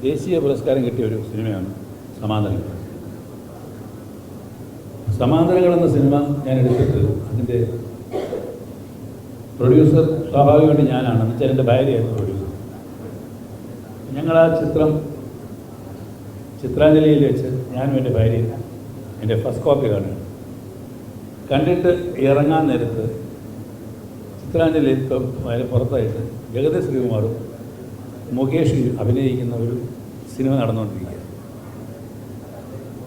ദേശീയ പുരസ്കാരം കിട്ടിയ ഒരു സിനിമയാണ് സമാന്തരങ്ങൾ. സമാന്തരങ്ങൾ എന്ന സിനിമ ഞാൻ എടുത്തിട്ട് അതിൻ്റെ പ്രൊഡ്യൂസർ സ്വാഭാവികമായിട്ട് ഞാനാണ്. എന്ന് വെച്ചാൽ എൻ്റെ ഭാര്യയായിരുന്നു പ്രൊഡ്യൂസർ. ഞങ്ങൾ ആ ചിത്രം ചിത്രാഞ്ജലിയിൽ വെച്ച് ഞാനും എൻ്റെ ഭാര്യയും എൻ്റെ ഫസ്റ്റ് കോപ്പി കാണുകയാണ്. കണ്ടിട്ട് ഇറങ്ങാൻ നേരത്ത് ചിത്രാഞ്ജലി പുറത്തായിട്ട് ജഗതി ശ്രീകുമാറും മുകേഷ് അഭിനയിക്കുന്ന ഒരു സിനിമ നടന്നുകൊണ്ടിരിക്കുക.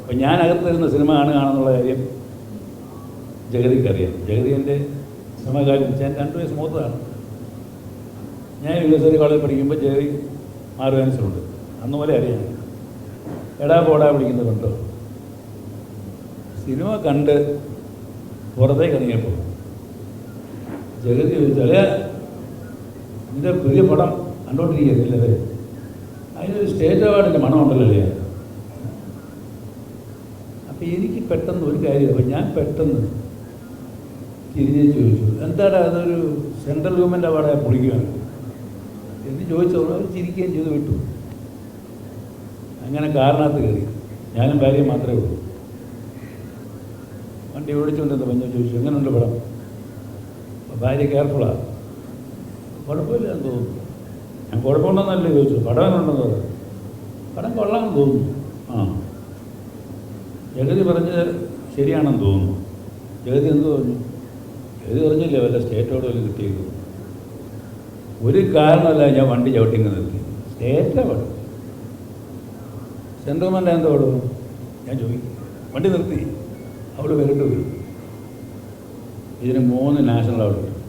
അപ്പോൾ ഞാൻ അകത്തിരുന്ന സിനിമ കാണുകയാണെന്നുള്ള കാര്യം ജഗതിക്കറിയാം. ജഗതി എൻ്റെ സിനിമ കാര്യം ഞാൻ 2 വയസ്സ് മൂത്തതാണ്. ഞാൻ യൂണിവേഴ്സിറ്റി കോളേജിൽ പഠിക്കുമ്പോൾ ജഗതി മാറുവാനുണ്ട്. അന്ന് പോലെ അറിയാം. എടാ പോടാ വിളിക്കുന്നതുണ്ടോ. സിനിമ കണ്ട് പുറത്തേക്ക് ഇറങ്ങിയപ്പോൾ ജഗതി ചോദിച്ചാൽ നിൻ്റെ പുതിയ പടം കണ്ടോണ്ടിരിക്കുകയല്ലേ, അതിനൊരു സ്റ്റേറ്റ് അവാർഡിൻ്റെ മണമുണ്ടല്ലോ അല്ലേ. അപ്പോൾ എനിക്ക് പെട്ടെന്ന് ഒരു കാര്യം, അപ്പോൾ ഞാൻ പെട്ടെന്ന് തിരിഞ്ഞ് ചോദിച്ചു, എന്താണ് അതൊരു സെൻട്രൽ ഗവൺമെൻറ് അവാർഡായി പൊളിക്കുകയാണ് എന്ന് ചോദിച്ചപ്പോൾ അവർ ചിരിക്കുകയും ചെയ്ത് വിട്ടു. അങ്ങനെ കാറിനകത്ത് കയറി ഞാനും ഭാര്യയും മാത്രമേ ഉള്ളൂ. വണ്ടി ഓടിച്ചുകൊണ്ടിരുന്ന പഞ്ഞ ചോദിച്ചു, എങ്ങനെയുണ്ട് പടം. ഭാര്യ കെയർഫുള്ളാണ്. കുഴപ്പമില്ല എന്ന് തോന്നുന്നു. ഞാൻ കുഴപ്പമുണ്ടെന്നല്ലേ ചോദിച്ചു, പടം എങ്ങനെയുണ്ടെന്ന് പറഞ്ഞു. പടം കൊള്ളാമെന്ന് തോന്നുന്നു. ആ, ജഗതി പറഞ്ഞത് ശരിയാണെന്ന് തോന്നുന്നു. ജഗതി എന്ത് പറഞ്ഞു? ജഗതി പറഞ്ഞില്ലേ വല്ല സ്റ്റേറ്റോട് വല്ല കിട്ടിയത്. ഒരു കാരണമല്ല ഞാൻ വണ്ടി ചവിട്ടിങ്ങ് നിർത്തി. സ്റ്റേറ്റ് അവാർഡ് സെൻട്രൽ ഗവൺമെൻറ് എന്താ പാടും ഞാൻ ചോദിക്കും. വണ്ടി നിർത്തി. അവിടെ വരട്ട് പോയി. ഇതിന് 3 നാഷണൽ അവാർഡ് കിട്ടും.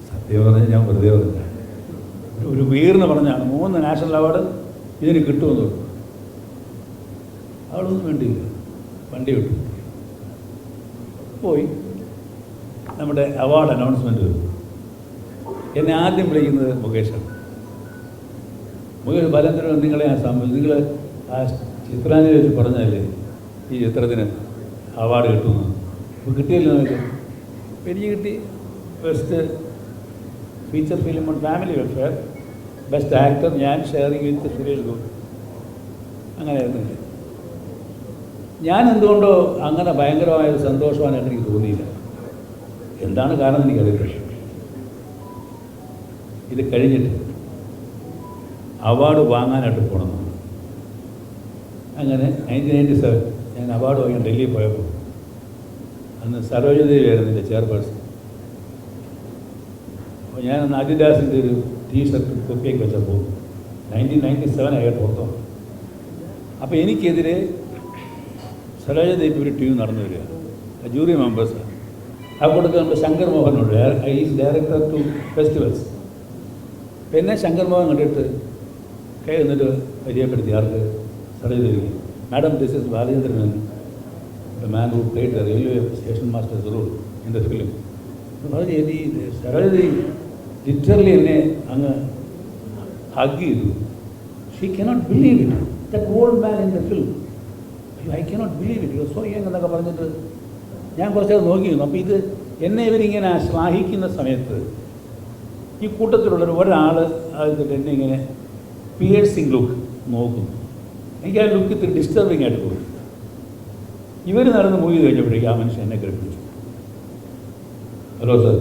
സത്യം പറഞ്ഞാൽ ഞാൻ വെറുതെ പറഞ്ഞ ഒരു വീർന്ന് പറഞ്ഞാണ് 3 നാഷണൽ അവാർഡ് ഇതിന് കിട്ടുമെന്ന് പറഞ്ഞു. അവളൊന്നും വേണ്ടിയില്ല, വണ്ടി വിട്ടു പോയി. നമ്മുടെ അവാർഡ് അനൗൺസ്മെൻറ്റ് വരും. എന്നെ ആദ്യം വിളിക്കുന്നത് മുകേഷാണ്. മുകേഷ് ബലന്തരം നിങ്ങളെ ആ നിങ്ങൾ ആ ചിത്രാഞ്ജലി വെച്ച് പറഞ്ഞതല്ലേ ഈ ചിത്രത്തിന് അവാർഡ് കിട്ടുമെന്ന്. അപ്പോൾ കിട്ടിയല്ലോ നിങ്ങൾക്ക്. എനിക്ക് കിട്ടി. Best feature film on family welfare, best actor ഞാൻ ഷെയറിങ് വിത്ത് സുരേഷ് ഗോപി. അങ്ങനെയായിരുന്നില്ല. ഞാൻ എന്തുകൊണ്ടോ അങ്ങനെ ഭയങ്കരമായൊരു സന്തോഷമായിട്ട് എനിക്ക് തോന്നിയില്ല. എന്താണ് കാരണം എനിക്കറിയില്ല. ഇത് കഴിഞ്ഞിട്ട് അവാർഡ് വാങ്ങാനായിട്ട് പോകണം. അങ്ങനെ 1997 ഞാൻ അവാർഡ് വാങ്ങാൻ ഡൽഹിയിൽ പോയപ്പോൾ അന്ന് സരോജദേവിയായിരുന്നു എൻ്റെ ചെയർപേഴ്സൺ. അപ്പോൾ ഞാനന്ന് അഡിഡാസിൻ്റെ ഒരു ടീഷർട്ട് കുപ്പിയൊക്കെ വെച്ചപ്പോൾ 1997 ആയിട്ട് ഓർത്തോ. അപ്പോൾ എനിക്കെതിരെ സരോജദേവി ഒരു ടീം നടന്നു വരിക, ജൂറി മെമ്പേഴ്സ്. ആ കൂട്ടത്തിൽ നമ്മുടെ ശങ്കർ മോഹനുണ്ട്, ഈസ് ഡയറക്ടർ ടു ഫെസ്റ്റിവൽസ്. പിന്നെ ശങ്കർ മോഹൻ കണ്ടിട്ട് കൈ എന്നിട്ട് പരിചയപ്പെടുത്തി ആർക്ക് സരോജദേവിക്ക്. Madam, this is Balachandran, the man who played the railway station master's role in the film. പറഞ്ഞു ഈ സരോജദേവി ലിറ്ററലി എന്നെ അങ്ങ് ഹഗ് ചെയ്തു. She cannot believe it, that old man in the film. I cannot believe it, so young എന്നൊക്കെ പറഞ്ഞിട്ട് ഞാൻ കുറച്ചത് നോക്കിയിരുന്നു. അപ്പോൾ ഇത് എന്നെ ഇവരിങ്ങനെ ശ്ലാഘിക്കുന്ന സമയത്ത് ഈ കൂട്ടത്തിലുള്ളൊരു ഒരാൾ അതിട്ട് എന്നെ ഇങ്ങനെ പിയേഴ്സിങ് ലുക്ക് നോക്കുന്നു. എനിക്ക് ആ ലുക്ക് ഇത്തിരി ഡിസ്റ്റർബിങ് ആയിട്ട് തോന്നി. ഇവർ നടന്ന് മൂവി കഴിഞ്ഞപ്പോഴേക്കും ആ മനുഷ്യൻ എന്നെ കേൾപ്പിച്ചു. Hello sir,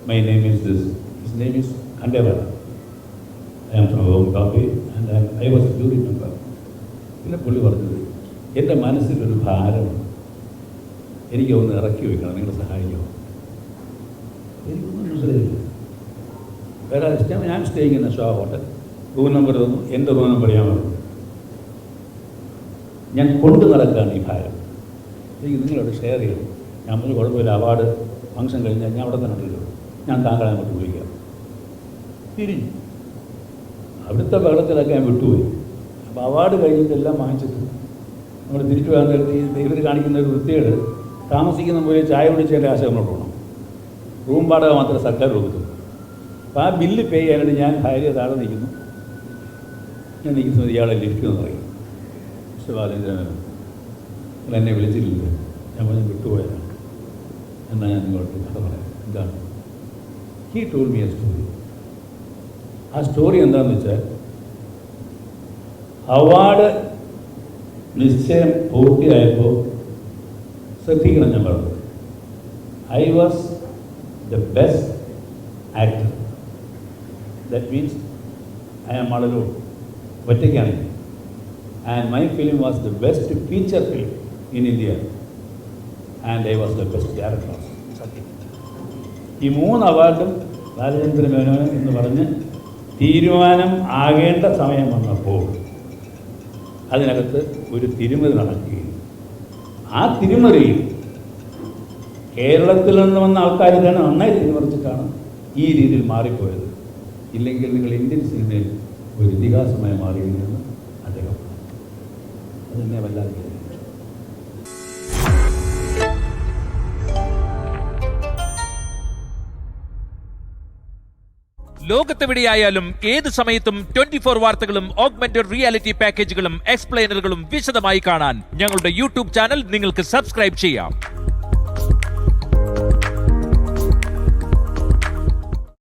my name is this, his name is Khandewala, I am from home കാപ്പി and I was a jury member. പിന്നെ പുള്ളി പറഞ്ഞത്, എൻ്റെ മനസ്സിലൊരു ഭാരമാണ്, എനിക്ക് ഒന്ന് ഇറക്കി വയ്ക്കണം, നിങ്ങൾ സഹായിക്കുമോ? എനിക്കൊന്നും മനസ്സിലായില്ല. വേറെ ഞാൻ സ്റ്റേയിങ് ചെയ്യുന്ന ഷോ ഹോട്ടൽ, റൂം നമ്പർ തന്നു. എൻ്റെ റൂം നമ്പർ ഞാൻ പറഞ്ഞു. ഞാൻ കൊണ്ടു നടക്കുകയാണ് ഈ ഭാരം, എനിക്ക് നിങ്ങളോട് ഷെയർ ചെയ്യണം. ഞാൻ പറഞ്ഞു കുഴപ്പമില്ല, അവാർഡ് ഫംഗ്ഷൻ കഴിഞ്ഞാൽ ഞാൻ അവിടെ തന്നെ ഉണ്ടല്ലോ, ഞാൻ താങ്കളെ അങ്ങോട്ട് വിളിക്കാം. തിരിഞ്ഞു. അവിടുത്തെ ബഹളത്തിലൊക്കെ ഞാൻ വിട്ടുപോയി. അപ്പോൾ അവാർഡ് കഴിഞ്ഞിട്ടെല്ലാം വാങ്ങിച്ചിട്ട് നമ്മൾ തിരിച്ചു പോകാൻ നേരത്തെ ഇവർ കാണിക്കുന്ന ഒരു വൃത്തികേട്, താമസിക്കുന്ന പോലെ ചായ കുടിച്ചതിൻ്റെ ആശ നമ്മളോട് പോകണം. റൂം വാടക മാത്രമേ സർക്കാർ കൊടുക്കൂ. അപ്പോൾ ആ ബില്ല് പേ ചെയ്യാനായിട്ട് ഞാൻ ഭാര്യ താഴെ നിൽക്കുന്നു. ഞാൻ നിൽക്കുന്നത് ഇയാളെ ലിഫ്റ്റെന്ന് പറയും. മിസ്റ്റർ ബാലേന്ദ്രൻ, നിങ്ങൾ എന്നെ വിളിച്ചിട്ടില്ല, ഞാൻ പറഞ്ഞ് വിട്ടുപോയതാണ്. എന്നാൽ ഞാൻ നിങ്ങളോട് കഥ പറയാം. എന്താണ്? He told me a story. ആ സ്റ്റോറി എന്താണെന്ന് വെച്ചാൽ, അവാർഡ് നിശ്ചയം പൂർത്തിയായപ്പോൾ ശ്രദ്ധിക്കണം, ഞാൻ പറഞ്ഞു, I was the best actor. That means I am ആളൊരു ഒറ്റയ്ക്കാണെങ്കിൽ. And my film was the best feature film in India and I was the best character. സത്യം. ഈ 3 അവാർഡും ബാലചന്ദ്ര മേനോൻ എന്ന് പറഞ്ഞ് തീരുമാനം ആകേണ്ട സമയം വന്നപ്പോൾ അതിനകത്ത് ഒരു തിരിമറി നടക്കുകയും ആ തിരിമറിയിൽ കേരളത്തിൽ നിന്ന് വന്ന ആൾക്കാർ തന്നെ നന്നായി തിരിമറിച്ചിട്ടാണ് ഈ രീതിയിൽ മാറിപ്പോയത്. ഇല്ലെങ്കിൽ നിങ്ങൾ ഇന്ത്യൻ സിനിമയിൽ ഒരു ഇതിഹാസമായി മാറിയിരുന്നെന്ന് അദ്ദേഹം അതെന്നെ വല്ലാതെ. ലോകത്തെവിടെയായാലും ഏത് സമയത്തും 24 വാർത്തകളും ഓഗ്മെന്റഡ് റിയാലിറ്റി പാക്കേജുകളും എക്സ്പ്ലെയിനറുകളും വിശദമായി കാണാൻ ഞങ്ങളുടെ യൂട്യൂബ് ചാനൽ നിങ്ങൾക്ക് സബ്സ്ക്രൈബ് ചെയ്യാം.